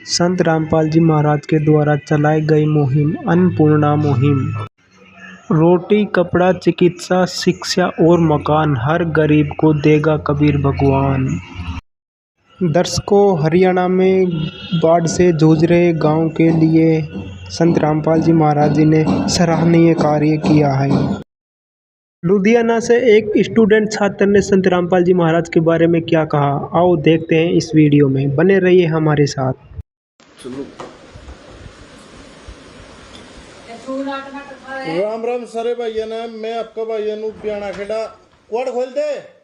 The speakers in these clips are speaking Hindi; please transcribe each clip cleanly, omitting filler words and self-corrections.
संत रामपाल जी महाराज के द्वारा चलाई गई मुहिम अन्नपूर्णा मुहिम। रोटी, कपड़ा, चिकित्सा, शिक्षा और मकान हर गरीब को देगा कबीर भगवान। दर्शकों, हरियाणा में बाढ़ से जूझ रहे गांव के लिए संत रामपाल जी महाराज जी ने सराहनीय कार्य किया है। लुधियाना से एक स्टूडेंट छात्र ने संत रामपाल जी महाराज के बारे में क्या कहा, आओ देखते हैं इस वीडियो में। बने रहिए हमारे साथ। राम राम सारे भाइयों ने, मैं आपका भाइयों नु प्याना खेड़ा क्वाड खोल दे।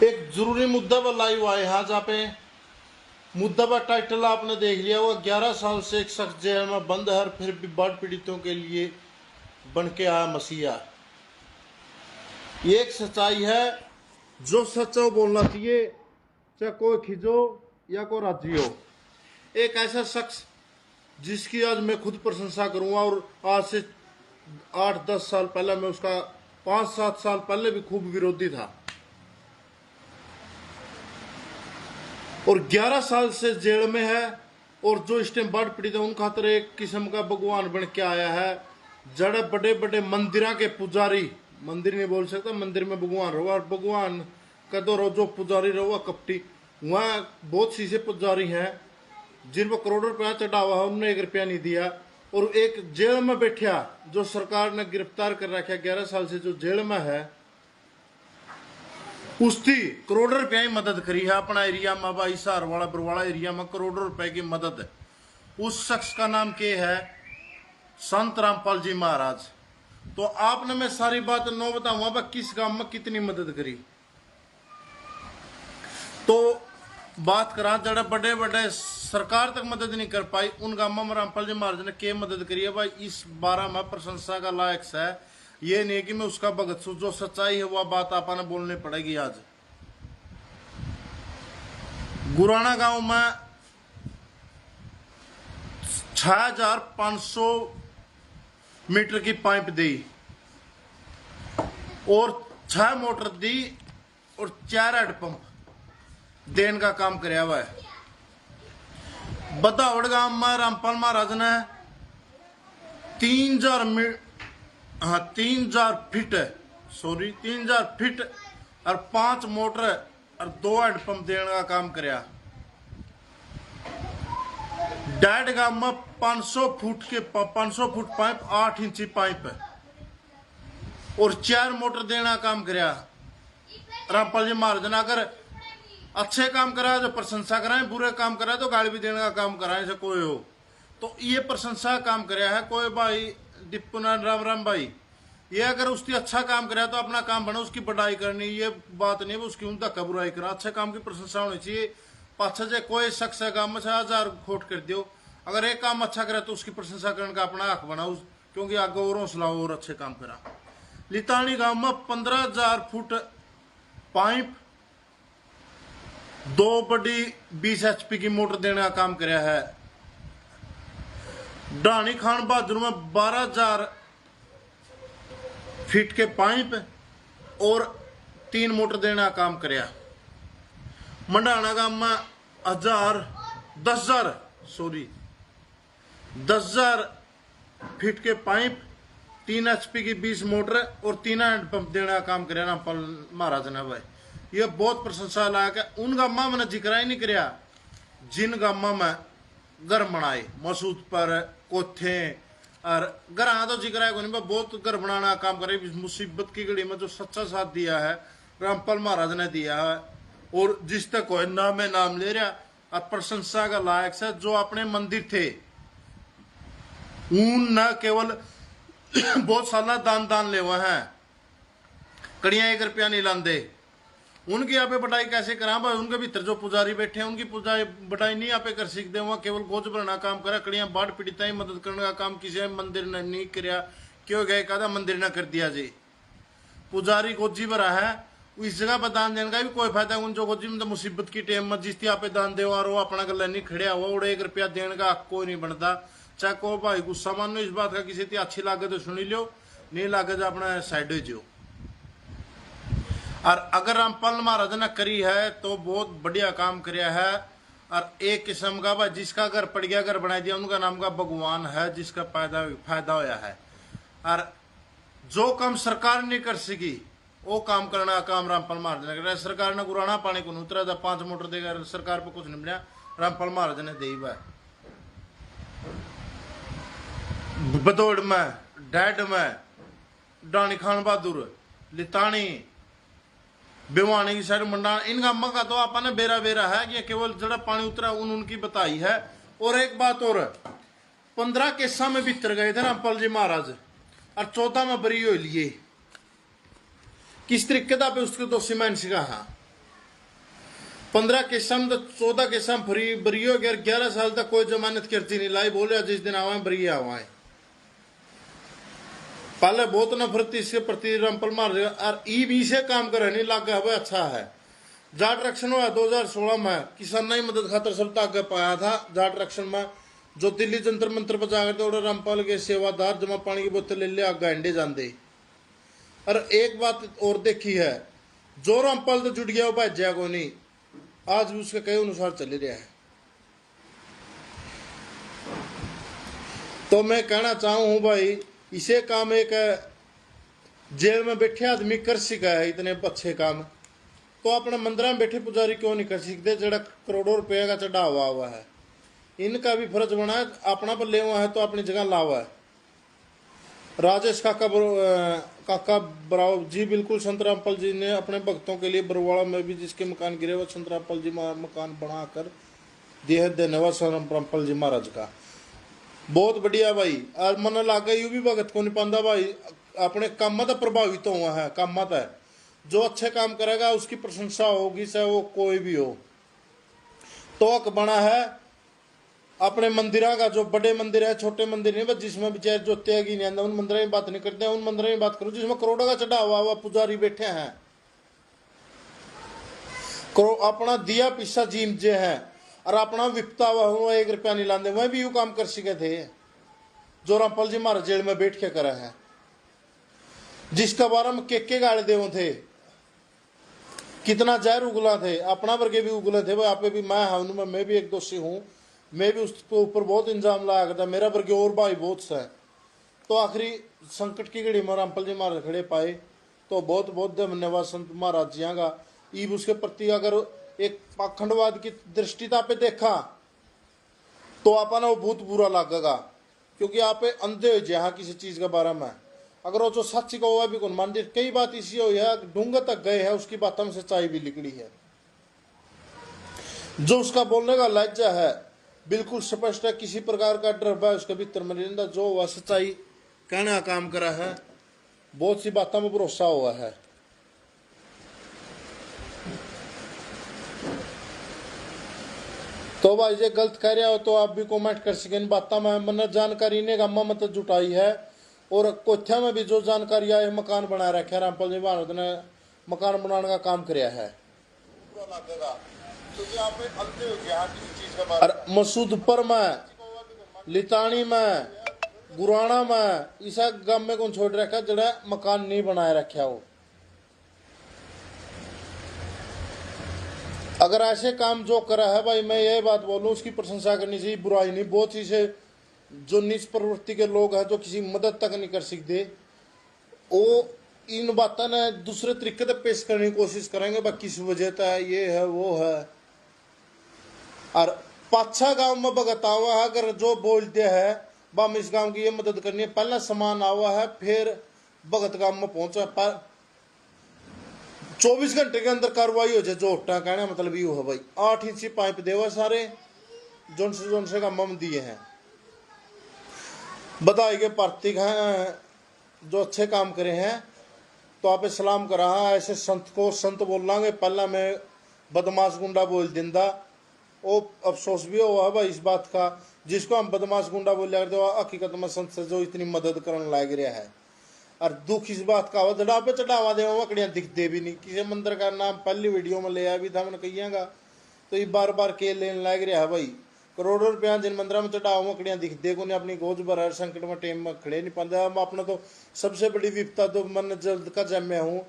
एक जरूरी मुद्दा पर लाइव आए यहाँ जहाँ पे मुद्दा पर टाइटल आपने देख लिया। वो 11 साल से एक शख्स जेल में बंद है, फिर भी बाढ़ पीड़ितों के लिए बन के आया मसीहा। ये एक सच्चाई है जो सच्चा बोलना चाहिए, चाहे कोई खिजो या कोई राजी हो। एक ऐसा शख्स जिसकी आज मैं खुद प्रशंसा करूंगा, और आज से 8-10 साल पहले मैं उसका 5-7 साल पहले भी खूब विरोधी था, और 11 साल से जेल में है। और जो इस टाइम बाढ़ पीड़ित है उन खातर एक किस्म का भगवान बन के आया है। जड़े बड़े बड़े मंदिर के पुजारी, मंदिर नहीं बोल सकता, मंदिर में भगवान रहो, और भगवान का तो रो जो पुजारी रहो कपटी। वहां बहुत सी से पुजारी हैं जिन पर करोड़ों रुपया चढ़ा हुआ है, उन्होंने 1 रुपया नहीं दिया। और एक जेल में बैठा जो सरकार ने गिरफ्तार कर रखा 11 साल से जो जेल में है, उसकी करोड़ों रुपया की मदद करी है अपना एरिया में। भाई सार वाला बरवाड़ा एरिया में करोड़ों रुपए की मदद। उस शख्स का नाम क्या है? संत रामपाल जी महाराज। तो आपने मैं सारी बात नो बताऊंगा किस गांव में कितनी मदद करी। तो बात करा जड़ा बड़े बड़े सरकार तक मदद नहीं कर पाई, उन गांवों में रामपाल जी महाराज ने क्या मदद करी है भाई, इस बारे में प्रशंसा का लायक है। ये नहीं कि मैं उसका भगत सू, जो सच्चाई है वह बात आपने बोलनी पड़ेगी। आज गुराना गांव में 6500 मीटर की पाइप दी और 6 मोटर दी और 4 हैंडपंप देने का काम कराया हुआ है। बदावड़ गांव में रामपाल महाराज ने 3000 फीट और 5 मोटर और 2 हैंडपंप देने का काम कराया। डाइट गांव में 500 फुट पाइप, 8 इंची पाइप और 4 मोटर देने का काम कराया रामपाल जी महाराज ने। अगर अच्छे काम करा तो प्रशंसा कराए, बुरे काम करा तो गाली भी देने का काम कराए से कोई हो। तो ये प्रशंसा काम कराया है कोई भाई दीपुना राम राम भाई। ये अगर उसकी अच्छा काम करा तो अपना काम बना, उसकी बढ़ाई करनी ये बात नहीं है उसकी उन धक्का बुराई करा। अच्छे काम की प्रशंसा होनी चाहिए। पाछा जे कोई शख्स है काम में 1000 खोट कर दियो, अगर एक काम अच्छा करे तो उसकी प्रशंसा करने का अपना हक बनाओ, क्योंकि आगे और हौसला और अच्छे काम करा। लितानी गांव में 15000 फुट पाइप, 2 बड़ी 20 HP की मोटर देने का काम कराया है। डानी खान बहादुर में 12000 फीट के पाइप और 3 मोटर देने का काम कराया। मंडाना गांव में 10,000 फीट के पाइप, 3 HP की 20 मोटर और 3 हैंडपंप देने का काम कराया रामपाल महाराज ने भाई। यह बहुत प्रशंसा लायक है। उन गामा मैंने जिक्र ही नहीं कराया जिन गामा में घर बनाए मसूद पर कोथे और घर तो जिक्र है नहीं, बहुत घर बनाना काम करे। मुसीबत की घड़ी में जो सच्चा साथ दिया है रामपाल महाराज ने दिया है, और जिस तक कोई नाम है नाम ले रहा और प्रशंसा का लायक है। जो अपने मंदिर थे उन न केवल बहुत साल दान ले हुए हैं, कड़िया 1 रुपया नहीं लाते। उनकी यहाँ पे बढ़ाई कैसे करा भाई? उनके भीतर जो पुजारी बैठे हैं उनकी बढ़ाई नहीं यहाँ पे कर सकते। वहाँ केवल गोज भरना काम करा, कड़िया बाढ़ पीड़िता ही मदद करने का काम किसी मंदिर ने नहीं कराया। क्यों गए कहा मंदिर ने कर दिया जी, पुजारी गोजी भरा है, इस जगह पर दान देने का भी कोई फायदा। उन जो गोजी में तो मुसीबत की टाइम में जिस यहाँ पे दान दे वो अपना गला नहीं खड़िया हुआ, और 1 रुपया देने का हक कोई नहीं बनता। चाहे को भाई गुस्सा मान लो इस बात का, किसी अच्छी लागे तो सुनी लो, नहीं लागे तो अपना साइड हो जियो। और अगर रामपाल महाराज ने करी है तो बहुत बढ़िया काम किया है। और एक किस्म का भाई जिसका घर पड़ गया, घर बना दिया, उनका नाम का भगवान है, जिसका फायदा होया है। और जो काम सरकार नहीं कर सकी वो काम करना का काम रामपाल महाराज ने कर। सरकार ने गुराना पानी को उतरा था, 5 मोटर देगा, सरकार पे कुछ नहीं मिला, रामपाल महाराज ने दी है। बदौड़ में, डैड में, डानी खान बहादुर, लितानी, भिवानी की साइड मंडा, इन गांव का तो आपने बेरा बेरा है कि केवल जड़ा पानी उतरा उनकी बताई है। और एक बात और, 15 केसा में भीतर गए थे रामपाल जी महाराज और 14 में बरी हो लिए। किस तरीके का पे उसके दोषी मैं सिखा। 15 केसा में तो 14 केसा में बरी हो गया। 11 साल तक कोई जमानत करती नहीं लाई, बोले जिस दिन आवा बरी आवा है। पहले बहुत नफरत इसके प्रति रामपाल महाराज, और ई भी से काम करे नहीं लग गया, अच्छा है। जाट रक्षण हुआ 2016 में, किसान ने मदद खातर सब आगे पाया था। जाट रक्षण में जो दिल्ली जंतर मंत्र पर जाकर थे, रामपाल के सेवादार जमा पानी की बोतल ले ले आगे अंडे जाते। और एक बात और देखी है, जो रामपाल तो जुट गया वो भाज्या को नहीं, आज भी उसके कई अनुसार चल रहा है। तो मैं कहना चाहूं भाई, इसे काम एक जेल में बैठे आदमी कर सका है इतने अच्छे काम, तो अपने मंदिर में बैठे पुजारी क्यों नहीं कर सकते? जरा करोड़ों रुपए का चढ़ावा हुआ है, इनका भी फर्ज बना है, अपना पर ले हुआ है तो अपनी जगह लावा है। राजेश काका बराव जी, बिल्कुल संत रामपाल जी ने अपने भक्तों के लिए बरवाड़ा में भी जिसके मकान गिरे वो संत रामपाल जी मकान बनाकर दिए, धन्यवाद संत रामपाल जी महाराज का, बहुत बढ़िया भाई। और मन लागे यू भी भगत को नहीं पाता भाई, अपने काम तो प्रभावित हुआ है, काम है जो अच्छे काम करेगा उसकी प्रशंसा होगी, चाहे वो कोई भी हो। तो हक बना है अपने मंदिरों का, जो बड़े मंदिर है, छोटे मंदिर नहीं, बस जिसमें बेचारे जो त्यागी नहीं आंदा उन मंदिरों की बात नहीं करते हैं, उन मंदिरों की बात करो जिसमें करोड़ों का चढ़ावा हुआ पुजारी बैठे हैं, अपना दिया पिस्सा जीम जे है और अपना विपता हुआ 1 रुपया नहीं लाते, वह भी यू काम कर सके थे जो रामपाल जी महाराज जेल में बैठ के करे हैं। जिसका बारे में के गाड़े देव थे, कितना जहर उगला थे, अपना वर्गे भी उगले थे, आप भी मैं भी एक दोषी हूं, मैं भी उसके ऊपर बहुत इंजाम लाया करता, मेरा वर्गे और भाई बहुत सा है। तो आखिरी संकट की घड़ी में रामपाल जी महाराज खड़े पाए, तो बहुत बहुत धन्यवाद संत महाराज जी का। ईब उसके प्रति अगर एक पाखंडवाद की दृष्टिता पे देखा तो आपने वो बहुत बुरा लगेगा, क्योंकि आप अंधे हो जहाँ किसी चीज के बारे में, अगर वो जो सच का हुआ भी कौन मान दे। कई बात इसी हो है, डूंगा तक गए हैं, उसकी बातों में सच्चाई भी निकली है, जो उसका बोलने का लहजा है बिल्कुल स्पष्ट है, किसी प्रकार का डर है उसके भीतर में नहीं, जो वह सच्चाई कहने का काम करा है, बहुत सी बातों में भरोसा हुआ है। तो भाई ये गलत कह रहा हो तो आप भी कमेंट कर सकें। इन बातों में मैंने जानकारी ने गामा मत जुटाई है, और कोठिया में भी जो जानकारी है मकान बना रखा है, रामपाल जी महाराज ने मकान बनाने का काम किया है। और मसूदपुर में, लितानी में, गुराना में, इस गांव में कौन छोड़ रखा जड़ा मकान नहीं बनाए रखा हो। अगर ऐसे काम जो करा है भाई, मैं यही बात बोलूं, उसकी प्रशंसा करनी चाहिए, बुराई नहीं। बहुत सी से जो नीच प्रवृत्ति के लोग हैं, जो किसी मदद तक नहीं कर सकते, वो इन बातों ने दूसरे तरीके से पेश करने की कोशिश करेंगे, भाई किस वजह से है, ये है वो है। और पाछा गांव में भगत आवा है, अगर जो बोलते हैं बाम इस गांव की ये मदद करनी है, पहला सामान आवा है, फिर भगत गांव में पहुंचा, 24 घंटे के अंदर कार्रवाई हो जाए। जो उठा कहना मतलब ये है भाई, 8 इंची पाइप देवा सारे जोन से गांव में दिए हैं, बधाई के पार्थिक हैं जो अच्छे काम करे हैं। तो आप सलाम करा, ऐसे संत को संत बोल लांगे, पहला मैं बदमाश गुंडा बोल दिंदा, वो अफसोस भी हुआ है भाई इस बात का, जिसको हम बदमाश गुंडा बोल करते हो, हकीकत में संत से जो इतनी मदद करने लग रहा है। और दुख इस बात का हो, जड़ा पे चढ़ावा दे मकड़ियां दिखते भी नहीं। किसी मंदिर का नाम पहली वीडियो में ले आया भी था मैंने कहिएगा, तो ये बार बार के लेने लग रहा है भाई। करोड़ों रुपया जिन मंदिर में चढ़ावा मकड़ियां दिखते को नहीं, अपनी गोज भर संकट में टेम में खड़े नहीं पाते। हम अपना तो सबसे बड़ी विपता तो मन जल्द का जम्या हूँ,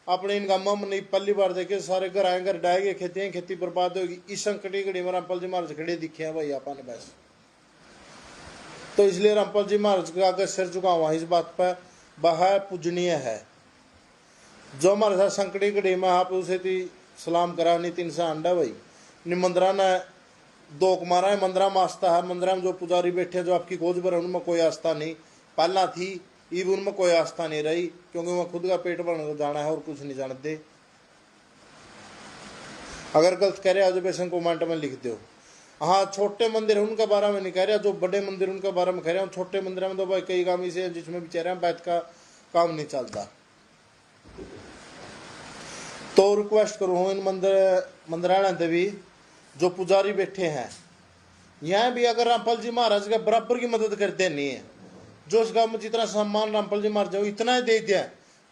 अपने इन गाँव में नहीं पहली बार देखे सारे घर आए घर डाएंगे खेती बर्बाद होगी। इस संकटी घड़ी में रामपाल जी महाराज खड़े दिखे हैं भाई अपन बस। तो इसलिए रामपाल जी महाराज का अगर सिर झुकावा इस बात पर वह पूजनीय है। जो हमारे साथ संकटी घड़ी में आप उसे थी सलाम करा नहीं 300 अंडा भाई नि मंदिरा ने दो कुमारा है मंदिरा में आस्था है। मंदिरा में जो पुजारी बैठे जो आपकी खोज पर उनमें कोई आस्था नहीं पहला थी ईब उनमें कोई आस्था नहीं रही क्योंकि वह खुद का पेट भरने जाना है और कुछ नहीं जानते। अगर गलत कह रहे हो बेसन कमेंट में लिख दो। हाँ छोटे मंदिर उनके बारे में नहीं कह रहा, जो बड़े मंदिर उनके बारे में कह रहे हैं। छोटे मंदिर में तो भाई कई काम ऐसे हैं जिसमें बेचारे बैठ का काम नहीं चलता। तो रिक्वेस्ट करूँ इन मंदिराना देवी जो पुजारी बैठे हैं यहाँ भी अगर रामपाल जी महाराज के बराबर की मदद करते नहीं है, जो इस गाँव में जितना सम्मान रामपाल जी महाराज इतना ही दे दिया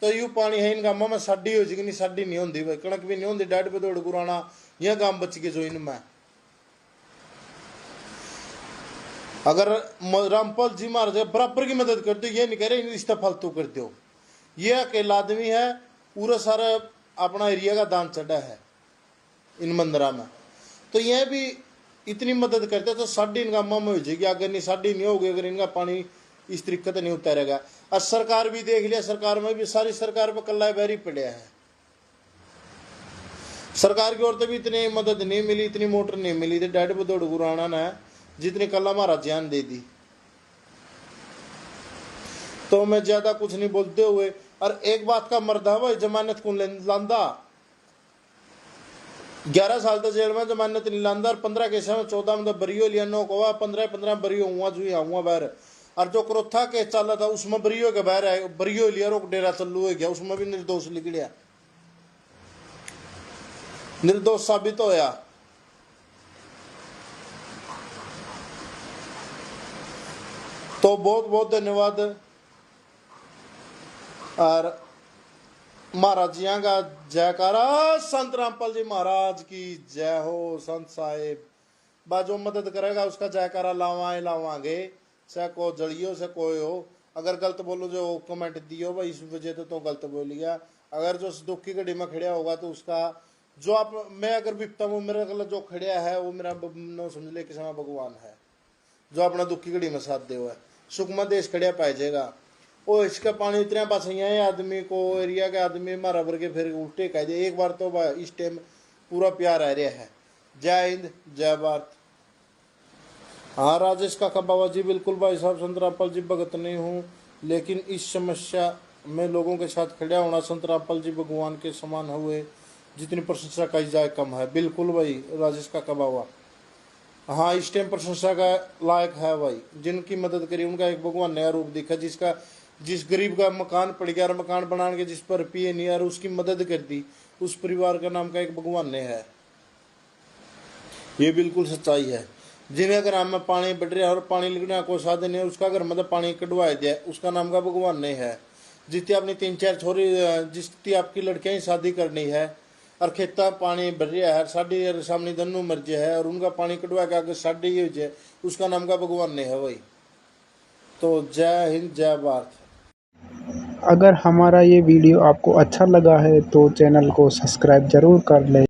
तो यू पानी है इन गाँवों में साड़ी हो जाएगी। नहीं साड़ी नहीं होती भाई, कणक भी नहीं होती, डाढ़ पे दौड़ गुराना यह गाँव बच गए जो इनमें। अगर रामपाल जी महाराज बराबर की मदद कर दो, ये नहीं कह रहे रिश्ता फालतू कर दो। ये अकेला आदमी है पूरा सारा अपना एरिया का दान चढ़ा है इन मंदिरा में, तो यह भी इतनी मदद करते तो साड़ी इन गाँव में हो जाएगी। अगर नहीं साड़ी नहीं होगी, अगर इनका पानी इस तरीके से नहीं उतारेगा। और सरकार भी देख लिया, सरकार में भी सारी सरकार पर कल्ला बैरी पड़ा है। सरकार की ओर से भी इतनी मदद नहीं मिली, इतनी मोटर नहीं मिली थी डैड पे दौड़ गुराना ने जितनी कल्ला महाराज जान दे दी। तो मैं ज्यादा कुछ नहीं बोलते हुए और एक बात का मर्दा भाई जमानत कौन लांदा 11 साल तक जेल में जमानत नहीं लांदा और 15 केस में 14 में बरियो लिया 9 को 15 बरियो हुआ जो हुआ बाहर। और जो क्रोथा केस चला था उसमें बरियो के बाहर आए, बरियो लिया रोक डेरा चलू हो गया, उसमें भी निर्दोष निकलिया, निर्दोष साबित होया। तो बहुत बहुत धन्यवाद और महाराज जी का जयकारा। संत रामपाल जी महाराज की जय हो। संत साहेब बाजो मदद करेगा उसका जयकारा लावांगे, से को जड़ियो से कोई हो। अगर गलत बोलो जो कमेंट दियो भाई इस वजह तो गलत बोल लिया। अगर जो दुख की घड़ी में खड़ा होगा तो उसका जो आप मैं अगर विपता हूँ मेरा गलत जो खड़ा है वो मेरा नो समझ ले कि समय भगवान है जो अपना दुख की घड़ी में साथ दे हुआ है। सुख में देश खड़िया पाई जाएगा। और इसका पानी इतना पास है आदमी को एरिया के आदमी मारा भर के फिर उल्टे कह दे। एक बार तो इस टाइम पूरा प्यार आ रहा है। जय हिंद जय भारत। हाँ राजेश काका बाबा जी बिल्कुल भाई साहब संत रामपाल जी भगत नहीं हूँ लेकिन इस समस्या में लोगों के साथ खड़ा होना संत रामपाल जी भगवान के समान हुए, जितनी प्रशंसा की जाए कम है। बिल्कुल भाई राजेश काका बाबा, हाँ इस टाइम प्रशंसा का लायक है भाई। जिनकी मदद करी उनका एक भगवान नया रूप दिखा, जिस गरीब का मकान पड़ गया और मकान बनाने के जिस पर पिए नहीं और उसकी मदद कर दी, उस परिवार का नाम का एक भगवान ने है। ये बिल्कुल सच्चाई है। जिन्हें अगर हम में पानी बढ़ रहा है और पानी लिखने का कोई साधन नहीं है, उसका अगर मतलब पानी कटवाए दिया उसका नाम का भगवान नहीं है। जितनी अपनी 3-4 छोरी जितनी आपकी लड़कियां ही शादी करनी है और खेता पानी बढ़ रहा है, साड़ी सामने धनु मर्जी है और उनका पानी कटवा के आगे साड़ी हो जाए, उसका नाम का भगवान नहीं है वही। तो जय हिंद जय भारत। अगर हमारा ये वीडियो आपको अच्छा लगा है तो चैनल को सब्सक्राइब ज़रूर कर लें।